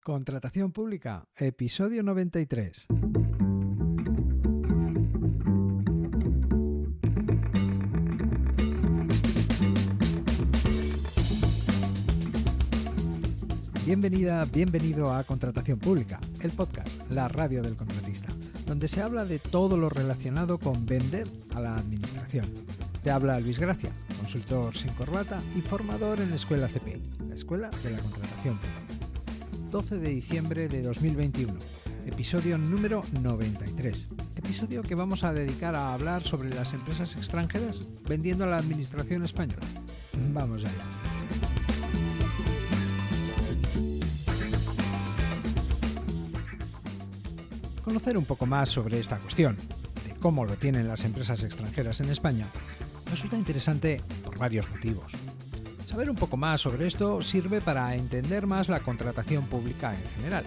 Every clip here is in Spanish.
Contratación pública, episodio 93. Bienvenida, bienvenido a Contratación Pública, el podcast, la radio del contratista, donde se habla de todo lo relacionado con vender a la administración. Te habla Luis Gracia, consultor sin corbata y formador en la Escuela CPI, la Escuela de la Contratación Pública. 12 de diciembre de 2021, episodio número 93. Episodio que vamos a dedicar a hablar sobre las empresas extranjeras vendiendo a la administración española. Vamos allá. Conocer un poco más sobre esta cuestión, de cómo lo tienen las empresas extranjeras en España, resulta interesante por varios motivos. Saber un poco más sobre esto sirve para entender más la contratación pública en general.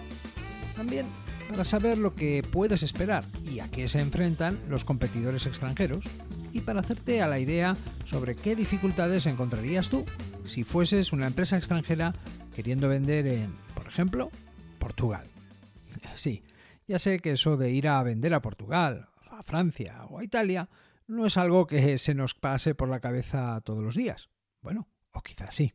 También para saber lo que puedes esperar y a qué se enfrentan los competidores extranjeros, y para hacerte a la idea sobre qué dificultades encontrarías tú si fueses una empresa extranjera queriendo vender en, por ejemplo, Portugal. Sí, ya sé que eso de ir a vender a Portugal, a Francia o a Italia no es algo que se nos pase por la cabeza todos los días. Bueno, o quizás sí.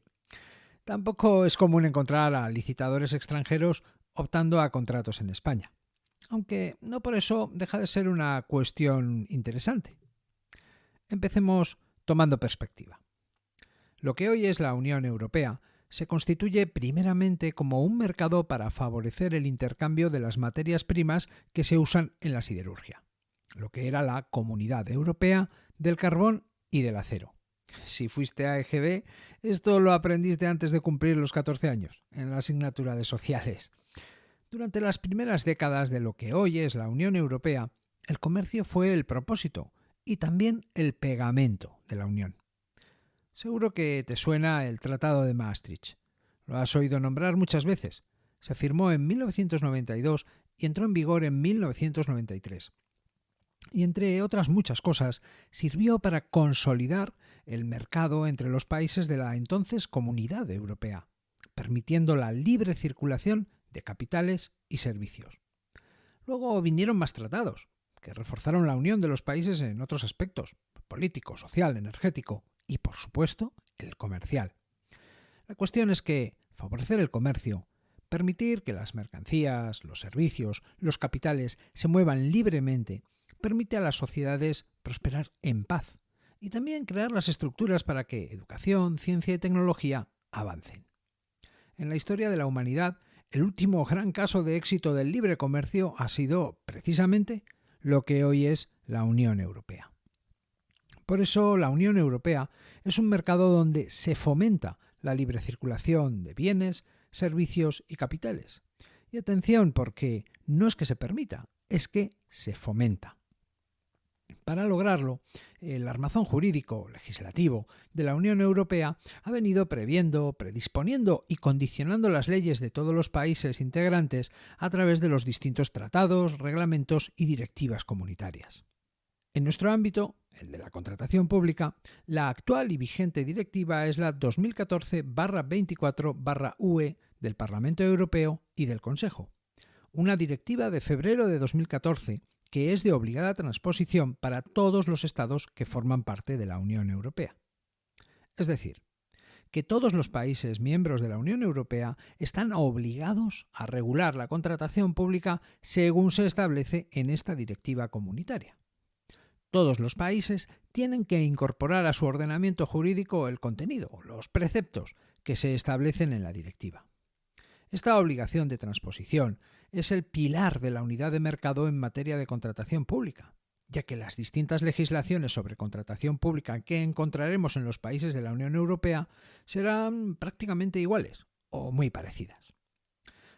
Tampoco es común encontrar a licitadores extranjeros optando a contratos en España, aunque no por eso deja de ser una cuestión interesante. Empecemos tomando perspectiva. Lo que hoy es la Unión Europea se constituye primeramente como un mercado para favorecer el intercambio de las materias primas que se usan en la siderurgia, lo que era la Comunidad Europea del Carbón y del Acero. Si fuiste a EGB, esto lo aprendiste antes de cumplir los 14 años, en la asignatura de Sociales. Durante las primeras décadas de lo que hoy es la Unión Europea, el comercio fue el propósito y también el pegamento de la Unión. Seguro que te suena el Tratado de Maastricht. Lo has oído nombrar muchas veces. Se firmó en 1992 y entró en vigor en 1993. Y entre otras muchas cosas, sirvió para consolidar el mercado entre los países de la entonces Comunidad Europea, permitiendo la libre circulación de capitales y servicios. Luego vinieron más tratados, que reforzaron la unión de los países en otros aspectos, político, social, energético y, por supuesto, el comercial. La cuestión es que favorecer el comercio, permitir que las mercancías, los servicios, los capitales se muevan libremente, permite a las sociedades prosperar en paz y también crear las estructuras para que educación, ciencia y tecnología avancen. En la historia de la humanidad, el último gran caso de éxito del libre comercio ha sido, precisamente, lo que hoy es la Unión Europea. Por eso, la Unión Europea es un mercado donde se fomenta la libre circulación de bienes, servicios y capitales. Y atención, porque no es que se permita, es que se fomenta. Para lograrlo, el armazón jurídico legislativo de la Unión Europea ha venido previendo, predisponiendo y condicionando las leyes de todos los países integrantes a través de los distintos tratados, reglamentos y directivas comunitarias. En nuestro ámbito, el de la contratación pública, la actual y vigente directiva es la 2014/24/UE del Parlamento Europeo y del Consejo, una directiva de febrero de 2014 que es de obligada transposición para todos los Estados que forman parte de la Unión Europea. Es decir, que todos los países miembros de la Unión Europea están obligados a regular la contratación pública según se establece en esta directiva comunitaria. Todos los países tienen que incorporar a su ordenamiento jurídico el contenido, los preceptos que se establecen en la directiva. Esta obligación de transposición es el pilar de la unidad de mercado en materia de contratación pública, ya que las distintas legislaciones sobre contratación pública que encontraremos en los países de la Unión Europea serán prácticamente iguales o muy parecidas.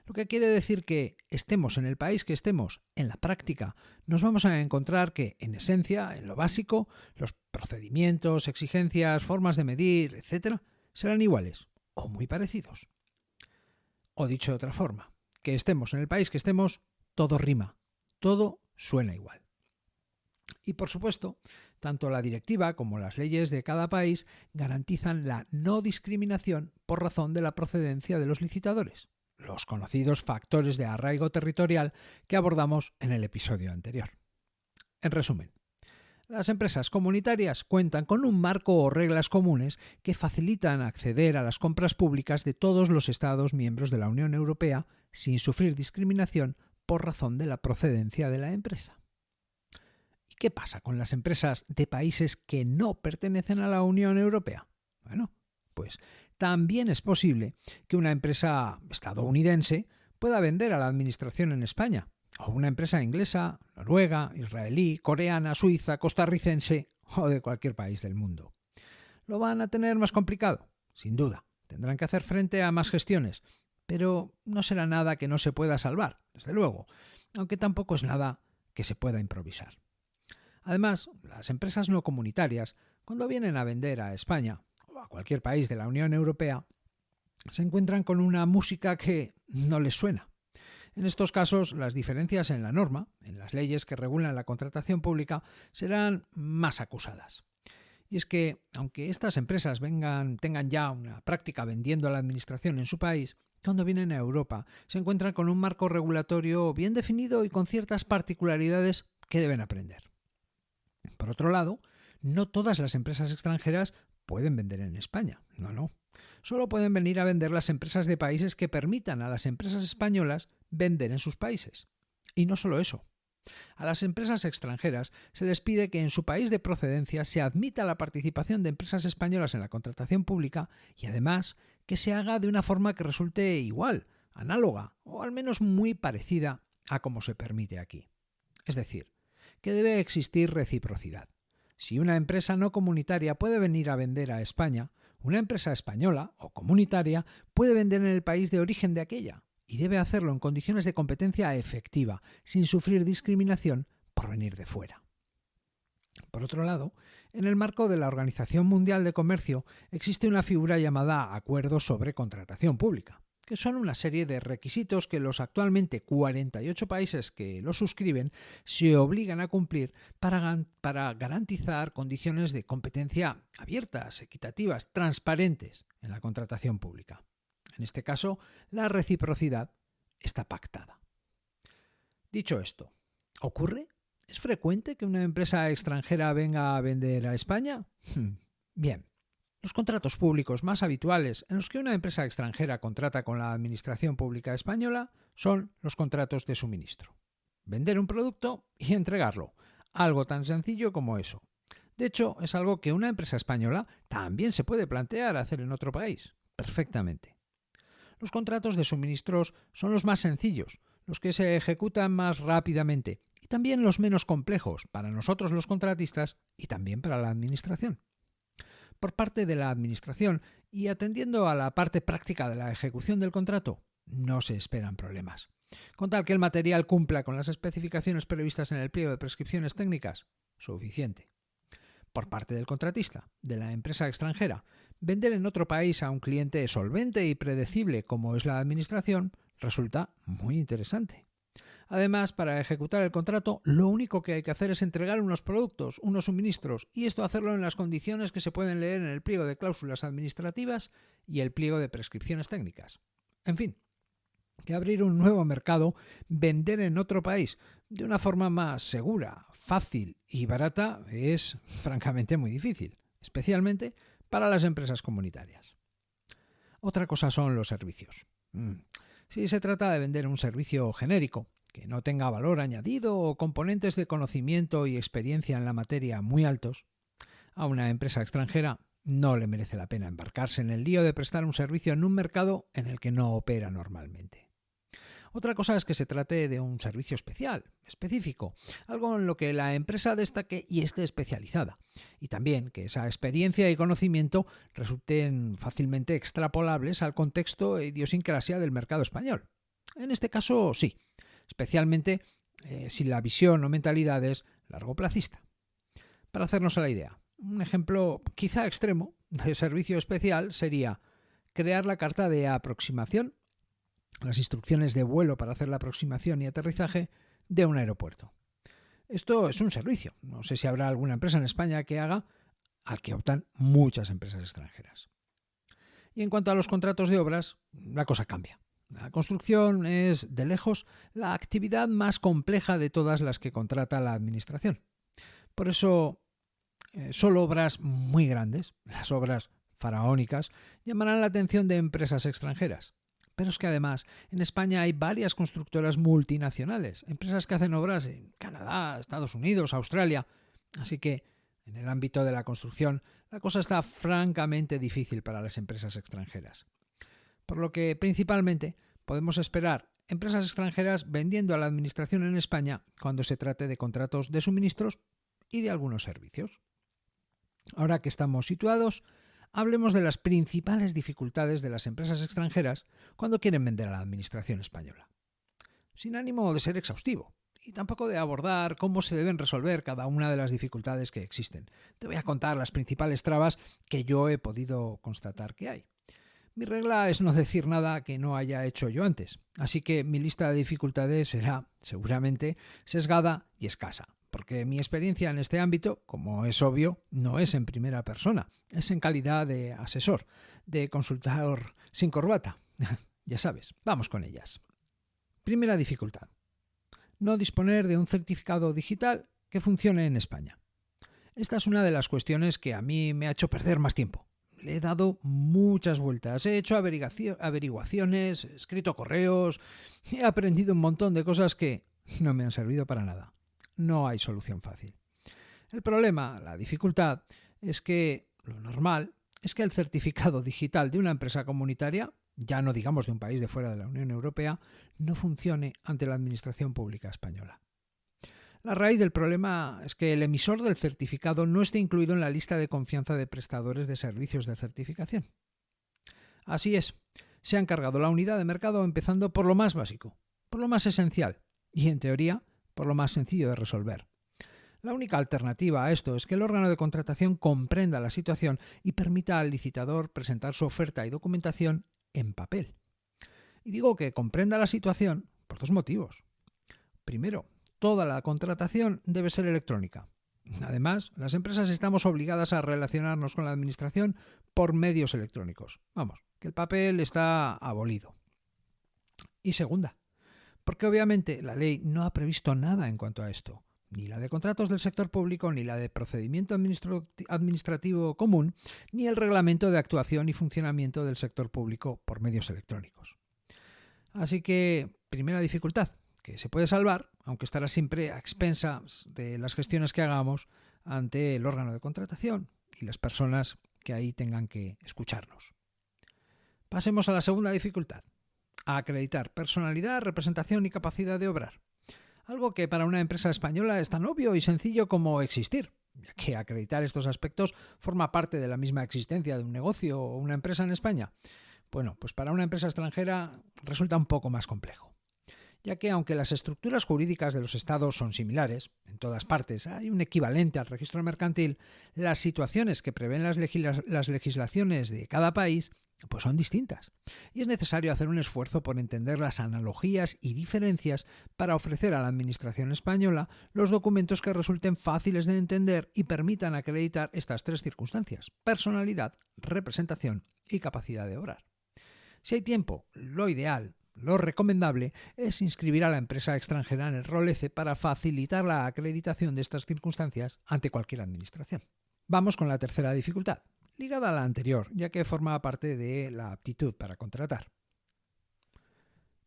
Lo que quiere decir que estemos en el país que estemos, en la práctica, nos vamos a encontrar que, en esencia, en lo básico, los procedimientos, exigencias, formas de medir, etc., serán iguales o muy parecidos. O dicho de otra forma, que estemos en el país que estemos, todo rima, todo suena igual. Y por supuesto, tanto la directiva como las leyes de cada país garantizan la no discriminación por razón de la procedencia de los licitadores, los conocidos factores de arraigo territorial que abordamos en el episodio anterior. En resumen, las empresas comunitarias cuentan con un marco o reglas comunes que facilitan acceder a las compras públicas de todos los Estados miembros de la Unión Europea sin sufrir discriminación por razón de la procedencia de la empresa. ¿Y qué pasa con las empresas de países que no pertenecen a la Unión Europea? Bueno, pues también es posible que una empresa estadounidense pueda vender a la administración en España, o una empresa inglesa, noruega, israelí, coreana, suiza, costarricense o de cualquier país del mundo. ¿Lo van a tener más complicado? Sin duda. Tendrán que hacer frente a más gestiones, pero no será nada que no se pueda salvar, desde luego, aunque tampoco es nada que se pueda improvisar. Además, las empresas no comunitarias, cuando vienen a vender a España o a cualquier país de la Unión Europea, se encuentran con una música que no les suena. En estos casos, las diferencias en la norma, en las leyes que regulan la contratación pública, serán más acusadas. Y es que, aunque estas empresas tengan ya una práctica vendiendo a la administración en su país, cuando vienen a Europa se encuentran con un marco regulatorio bien definido y con ciertas particularidades que deben aprender. Por otro lado, no todas las empresas extranjeras pueden vender en España. No. Solo pueden venir a vender las empresas de países que permitan a las empresas españolas vender en sus países. Y no solo eso. A las empresas extranjeras se les pide que en su país de procedencia se admita la participación de empresas españolas en la contratación pública y además que se haga de una forma que resulte igual, análoga o al menos muy parecida a como se permite aquí. Es decir, que debe existir reciprocidad. Si una empresa no comunitaria puede venir a vender a España, una empresa española o comunitaria puede vender en el país de origen de aquella y debe hacerlo en condiciones de competencia efectiva, sin sufrir discriminación por venir de fuera. Por otro lado, en el marco de la Organización Mundial de Comercio existe una figura llamada Acuerdos sobre Contratación Pública, que son una serie de requisitos que los actualmente 48 países que los suscriben se obligan a cumplir para garantizar condiciones de competencia abiertas, equitativas, transparentes en la contratación pública. En este caso, la reciprocidad está pactada. Dicho esto, ¿ocurre? ¿Es frecuente que una empresa extranjera venga a vender a España? Bien. Los contratos públicos más habituales en los que una empresa extranjera contrata con la Administración Pública Española son los contratos de suministro. Vender un producto y entregarlo. Algo tan sencillo como eso. De hecho, es algo que una empresa española también se puede plantear hacer en otro país. Perfectamente. Los contratos de suministros son los más sencillos, los que se ejecutan más rápidamente y también los menos complejos para nosotros los contratistas y también para la Administración. Por parte de la Administración y atendiendo a la parte práctica de la ejecución del contrato, no se esperan problemas. Con tal que el material cumpla con las especificaciones previstas en el pliego de prescripciones técnicas, suficiente. Por parte del contratista, de la empresa extranjera, vender en otro país a un cliente solvente y predecible como es la Administración resulta muy interesante. Además, para ejecutar el contrato, lo único que hay que hacer es entregar unos productos, unos suministros, y esto hacerlo en las condiciones que se pueden leer en el pliego de cláusulas administrativas y el pliego de prescripciones técnicas. En fin, que abrir un nuevo mercado, vender en otro país de una forma más segura, fácil y barata es francamente muy difícil, especialmente para las empresas comunitarias. Otra cosa son los servicios. Si se trata de vender un servicio genérico, que no tenga valor añadido o componentes de conocimiento y experiencia en la materia muy altos, a una empresa extranjera no le merece la pena embarcarse en el lío de prestar un servicio en un mercado en el que no opera normalmente. Otra cosa es que se trate de un servicio especial, específico, algo en lo que la empresa destaque y esté especializada, y también que esa experiencia y conocimiento resulten fácilmente extrapolables al contexto e idiosincrasia del mercado español. En este caso, sí, especialmente si la visión o mentalidad es largoplacista. Para hacernos a la idea, un ejemplo quizá extremo de servicio especial sería crear la carta de aproximación, las instrucciones de vuelo para hacer la aproximación y aterrizaje de un aeropuerto. Esto es un servicio. No sé si habrá alguna empresa en España que haga, al que optan muchas empresas extranjeras. Y en cuanto a los contratos de obras, la cosa cambia. La construcción es, de lejos, la actividad más compleja de todas las que contrata la Administración. Por eso, solo obras muy grandes, las obras faraónicas, llamarán la atención de empresas extranjeras. Pero es que además en España hay varias constructoras multinacionales, empresas que hacen obras en Canadá, Estados Unidos, Australia. Así que en el ámbito de la construcción la cosa está francamente difícil para las empresas extranjeras. Por lo que principalmente podemos esperar empresas extranjeras vendiendo a la Administración en España cuando se trate de contratos de suministros y de algunos servicios. Ahora que estamos situados, hablemos de las principales dificultades de las empresas extranjeras cuando quieren vender a la Administración española. Sin ánimo de ser exhaustivo y tampoco de abordar cómo se deben resolver cada una de las dificultades que existen, te voy a contar las principales trabas que yo he podido constatar que hay. Mi regla es no decir nada que no haya hecho yo antes, así que mi lista de dificultades será, seguramente, sesgada y escasa, porque mi experiencia en este ámbito, como es obvio, no es en primera persona, es en calidad de asesor, de consultor sin corbata. Ya sabes, vamos con ellas. Primera dificultad: no disponer de un certificado digital que funcione en España. Esta es una de las cuestiones que a mí me ha hecho perder más tiempo. Le he dado muchas vueltas, he hecho averiguaciones, he escrito correos, he aprendido un montón de cosas que no me han servido para nada. No hay solución fácil. El problema, la dificultad, es que lo normal es que el certificado digital de una empresa comunitaria, ya no digamos de un país de fuera de la Unión Europea, no funcione ante la Administración Pública Española. La raíz del problema es que el emisor del certificado no esté incluido en la lista de confianza de prestadores de servicios de certificación. Así es, se ha encargado la unidad de mercado empezando por lo más básico, por lo más esencial y, en teoría, por lo más sencillo de resolver. La única alternativa a esto es que el órgano de contratación comprenda la situación y permita al licitador presentar su oferta y documentación en papel. Y digo que comprenda la situación por dos motivos. Primero, toda la contratación debe ser electrónica. Además, las empresas estamos obligadas a relacionarnos con la Administración por medios electrónicos. Vamos, que el papel está abolido. Y segunda, porque obviamente la ley no ha previsto nada en cuanto a esto. Ni la de contratos del sector público, ni la de procedimiento administrativo común, ni el reglamento de actuación y funcionamiento del sector público por medios electrónicos. Así que, primera dificultad, que se puede salvar, aunque estará siempre a expensas de las gestiones que hagamos ante el órgano de contratación y las personas que ahí tengan que escucharnos. Pasemos a la segunda dificultad: a acreditar personalidad, representación y capacidad de obrar. Algo que para una empresa española es tan obvio y sencillo como existir, ya que acreditar estos aspectos forma parte de la misma existencia de un negocio o una empresa en España. Bueno, pues para una empresa extranjera resulta un poco más complejo, ya que aunque las estructuras jurídicas de los estados son similares, en todas partes hay un equivalente al registro mercantil, las situaciones que prevén las legislaciones de cada país pues son distintas, y es necesario hacer un esfuerzo por entender las analogías y diferencias para ofrecer a la Administración española los documentos que resulten fáciles de entender y permitan acreditar estas tres circunstancias: personalidad, representación y capacidad de obrar. Si hay tiempo, lo ideal, lo recomendable es inscribir a la empresa extranjera en el ROLECE para facilitar la acreditación de estas circunstancias ante cualquier administración. Vamos con la tercera dificultad, ligada a la anterior, ya que forma parte de la aptitud para contratar.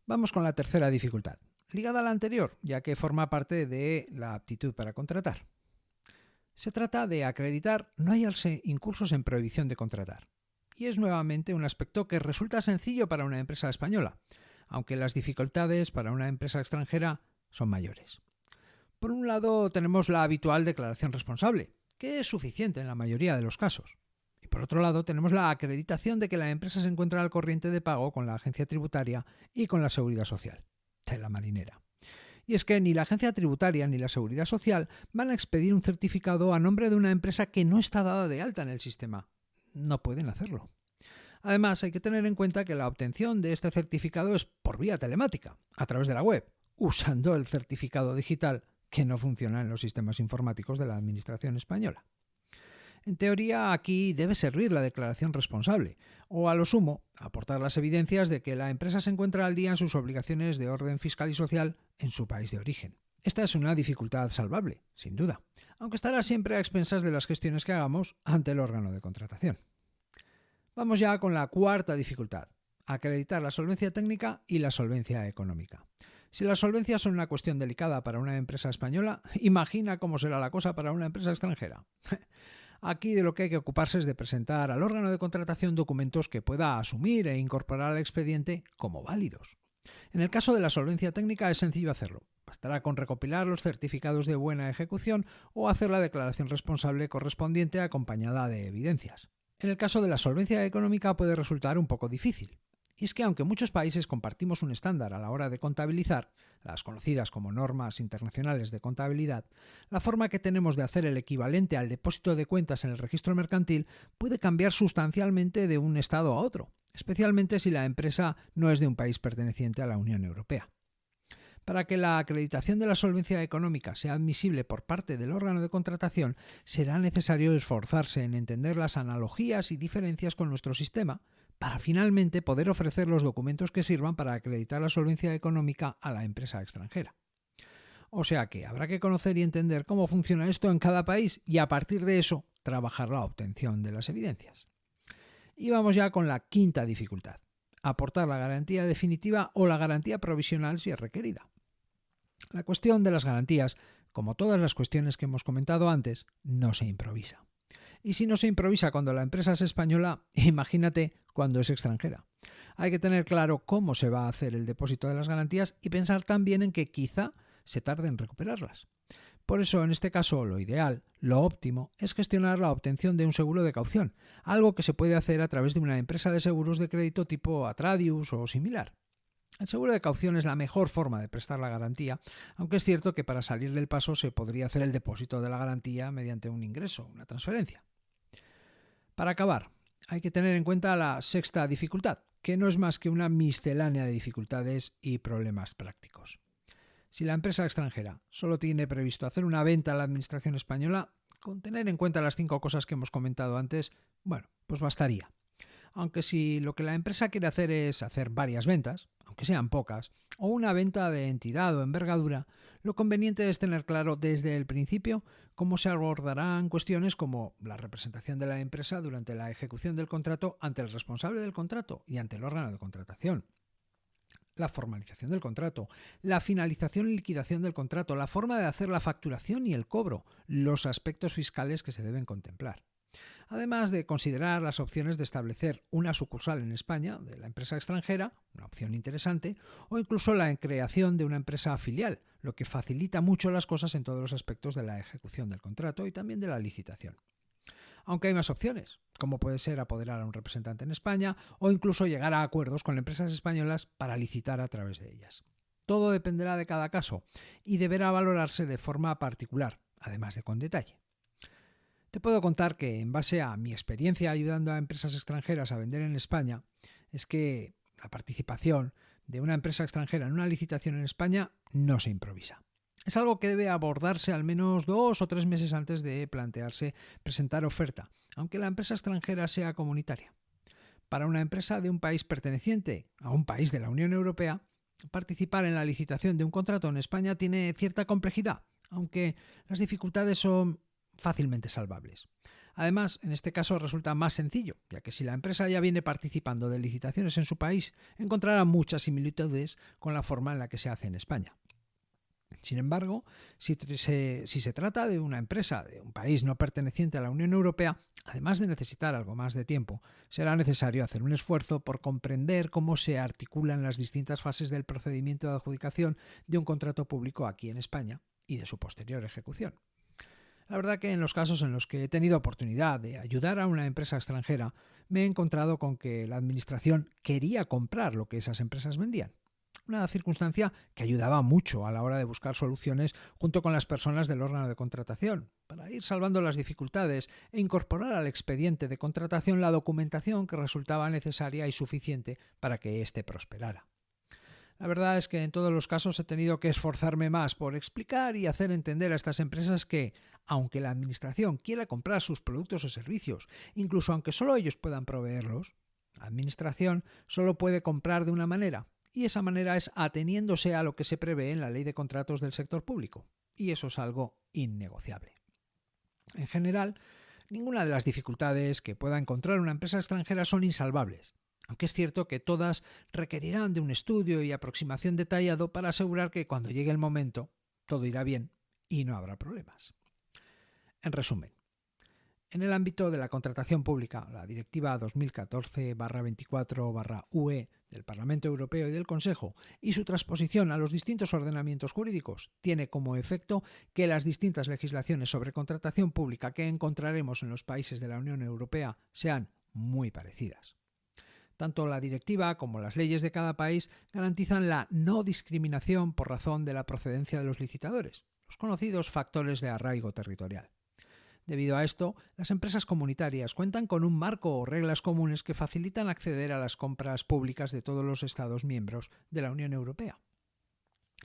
Vamos con la tercera dificultad, ligada a la anterior, ya que forma parte de la aptitud para contratar. Se trata de acreditar no hallarse incursos en prohibición de contratar. Y es nuevamente un aspecto que resulta sencillo para una empresa española, aunque las dificultades para una empresa extranjera son mayores. Por un lado tenemos la habitual declaración responsable, que es suficiente en la mayoría de los casos. Y por otro lado tenemos la acreditación de que la empresa se encuentra al corriente de pago con la agencia tributaria y con la seguridad social. Tela marinera. Y es que ni la agencia tributaria ni la seguridad social van a expedir un certificado a nombre de una empresa que no está dada de alta en el sistema. No pueden hacerlo. Además, hay que tener en cuenta que la obtención de este certificado es por vía telemática, a través de la web, usando el certificado digital que no funciona en los sistemas informáticos de la Administración española. En teoría, aquí debe servir la declaración responsable, o a lo sumo, aportar las evidencias de que la empresa se encuentra al día en sus obligaciones de orden fiscal y social en su país de origen. Esta es una dificultad salvable, sin duda, aunque estará siempre a expensas de las gestiones que hagamos ante el órgano de contratación. Vamos ya con la cuarta dificultad: acreditar la solvencia técnica y la solvencia económica. Si las solvencias son una cuestión delicada para una empresa española, imagina cómo será la cosa para una empresa extranjera. Aquí de lo que hay que ocuparse es de presentar al órgano de contratación documentos que pueda asumir e incorporar al expediente como válidos. En el caso de la solvencia técnica es sencillo hacerlo. Bastará con recopilar los certificados de buena ejecución o hacer la declaración responsable correspondiente acompañada de evidencias. En el caso de la solvencia económica puede resultar un poco difícil. Y es que aunque muchos países compartimos un estándar a la hora de contabilizar, las conocidas como normas internacionales de contabilidad, la forma que tenemos de hacer el equivalente al depósito de cuentas en el registro mercantil puede cambiar sustancialmente de un estado a otro, especialmente si la empresa no es de un país perteneciente a la Unión Europea. Para que la acreditación de la solvencia económica sea admisible por parte del órgano de contratación, será necesario esforzarse en entender las analogías y diferencias con nuestro sistema, para finalmente poder ofrecer los documentos que sirvan para acreditar la solvencia económica a la empresa extranjera. O sea que habrá que conocer y entender cómo funciona esto en cada país y a partir de eso trabajar la obtención de las evidencias. Y vamos ya con la quinta dificultad: aportar la garantía definitiva o la garantía provisional si es requerida. La cuestión de las garantías, como todas las cuestiones que hemos comentado antes, no se improvisa. Y si no se improvisa cuando la empresa es española, imagínate cuando es extranjera. Hay que tener claro cómo se va a hacer el depósito de las garantías y pensar también en que quizá se tarde en recuperarlas. Por eso, en este caso, lo ideal, lo óptimo, es gestionar la obtención de un seguro de caución, algo que se puede hacer a través de una empresa de seguros de crédito tipo Atradius o similar. El seguro de caución es la mejor forma de prestar la garantía, aunque es cierto que para salir del paso se podría hacer el depósito de la garantía mediante un ingreso, una transferencia. Para acabar, hay que tener en cuenta la sexta dificultad, que no es más que una miscelánea de dificultades y problemas prácticos. Si la empresa extranjera solo tiene previsto hacer una venta a la administración española, con tener en cuenta las 5 cosas que hemos comentado antes, pues bastaría. Aunque si lo que la empresa quiere hacer es hacer varias ventas, aunque sean pocas, o una venta de entidad o envergadura, lo conveniente es tener claro desde el principio cómo se abordarán cuestiones como la representación de la empresa durante la ejecución del contrato ante el responsable del contrato y ante el órgano de contratación, la formalización del contrato, la finalización y liquidación del contrato, la forma de hacer la facturación y el cobro, los aspectos fiscales que se deben contemplar. Además de considerar las opciones de establecer una sucursal en España de la empresa extranjera, una opción interesante, o incluso la creación de una empresa filial, lo que facilita mucho las cosas en todos los aspectos de la ejecución del contrato y también de la licitación. Aunque hay más opciones, como puede ser apoderar a un representante en España o incluso llegar a acuerdos con empresas españolas para licitar a través de ellas. Todo dependerá de cada caso y deberá valorarse de forma particular, además de con detalle. Te puedo contar que, en base a mi experiencia ayudando a empresas extranjeras a vender en España, es que la participación de una empresa extranjera en una licitación en España no se improvisa. Es algo que debe abordarse al menos 2 o 3 meses antes de plantearse presentar oferta, aunque la empresa extranjera sea comunitaria. Para una empresa de un país perteneciente a un país de la Unión Europea, participar en la licitación de un contrato en España tiene cierta complejidad, aunque las dificultades son fácilmente salvables. Además, en este caso resulta más sencillo, ya que si la empresa ya viene participando de licitaciones en su país, encontrará muchas similitudes con la forma en la que se hace en España. Sin embargo, si se trata de una empresa de un país no perteneciente a la Unión Europea, además de necesitar algo más de tiempo, será necesario hacer un esfuerzo por comprender cómo se articulan las distintas fases del procedimiento de adjudicación de un contrato público aquí en España y de su posterior ejecución. La verdad que en los casos en los que he tenido oportunidad de ayudar a una empresa extranjera, me he encontrado con que la administración quería comprar lo que esas empresas vendían. Una circunstancia que ayudaba mucho a la hora de buscar soluciones junto con las personas del órgano de contratación, para ir salvando las dificultades e incorporar al expediente de contratación la documentación que resultaba necesaria y suficiente para que éste prosperara. La La verdad es que en todos los casos he tenido que esforzarme más por explicar y hacer entender a estas empresas que, aunque la administración quiera comprar sus productos o servicios, incluso aunque solo ellos puedan proveerlos, la administración solo puede comprar de una manera, y esa manera es ateniéndose a lo que se prevé en la Ley de Contratos del sector público, y eso es algo innegociable. En general, ninguna de las dificultades que pueda encontrar una empresa extranjera son insalvables, aunque es cierto que todas requerirán de un estudio y aproximación detallado para asegurar que cuando llegue el momento todo irá bien y no habrá problemas. En resumen, en el ámbito de la contratación pública, la Directiva 2014/24/UE del Parlamento Europeo y del Consejo y su transposición a los distintos ordenamientos jurídicos tiene como efecto que las distintas legislaciones sobre contratación pública que encontraremos en los países de la Unión Europea sean muy parecidas. Tanto la directiva como las leyes de cada país garantizan la no discriminación por razón de la procedencia de los licitadores, los conocidos factores de arraigo territorial. Debido a esto, las empresas comunitarias cuentan con un marco o reglas comunes que facilitan acceder a las compras públicas de todos los Estados miembros de la Unión Europea.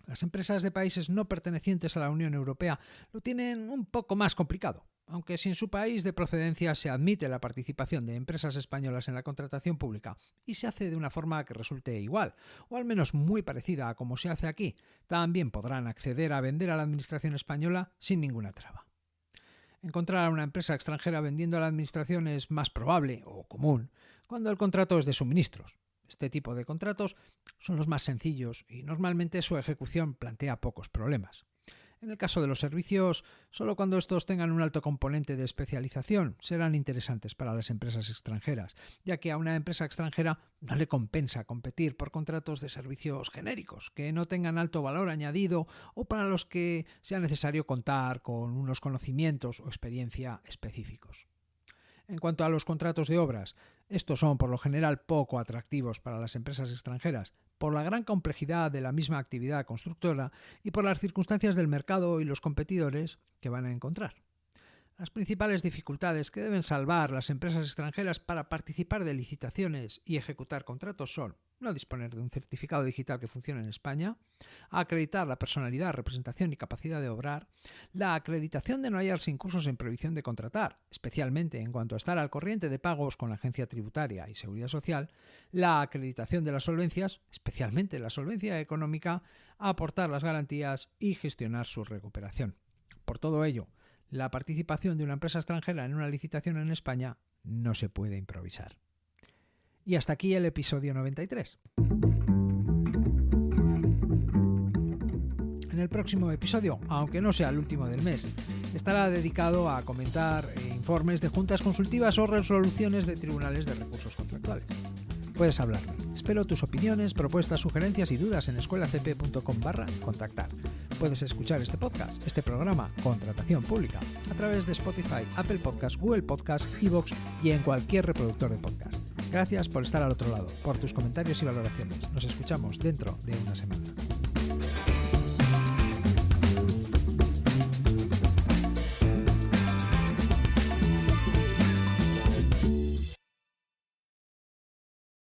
Las empresas de países no pertenecientes a la Unión Europea lo tienen un poco más complicado, aunque si en su país de procedencia se admite la participación de empresas españolas en la contratación pública y se hace de una forma que resulte igual, o al menos muy parecida a como se hace aquí, también podrán acceder a vender a la administración española sin ninguna traba. Encontrar a una empresa extranjera vendiendo a la administración es más probable o común cuando el contrato es de suministros. Este tipo de contratos son los más sencillos y normalmente su ejecución plantea pocos problemas. En el caso de los servicios, solo cuando estos tengan un alto componente de especialización serán interesantes para las empresas extranjeras, ya que a una empresa extranjera no le compensa competir por contratos de servicios genéricos, que no tengan alto valor añadido o para los que sea necesario contar con unos conocimientos o experiencia específicos. En cuanto a los contratos de obras, estos son por lo general poco atractivos para las empresas extranjeras por la gran complejidad de la misma actividad constructora y por las circunstancias del mercado y los competidores que van a encontrar. Las principales dificultades que deben salvar las empresas extranjeras para participar de licitaciones y ejecutar contratos son no disponer de un certificado digital que funcione en España, acreditar la personalidad, representación y capacidad de obrar, la acreditación de no hallarse incursos en prohibición de contratar, especialmente en cuanto a estar al corriente de pagos con la agencia tributaria y seguridad social, la acreditación de las solvencias, especialmente la solvencia económica, aportar las garantías y gestionar su recuperación. Por todo ello, la participación de una empresa extranjera en una licitación en España no se puede improvisar. Y hasta aquí el episodio 93. En el próximo episodio, aunque no sea el último del mes, estará dedicado a comentar informes de juntas consultivas o resoluciones de tribunales de recursos contractuales. Puedes hablarme. Espero tus opiniones, propuestas, sugerencias y dudas en escuelacp.com/contactar. Puedes escuchar este programa Contratación Pública, a través de Spotify, Apple Podcasts, Google Podcasts, iVoox y en cualquier reproductor de podcast. Gracias por estar al otro lado, por tus comentarios y valoraciones. Nos escuchamos dentro de una semana.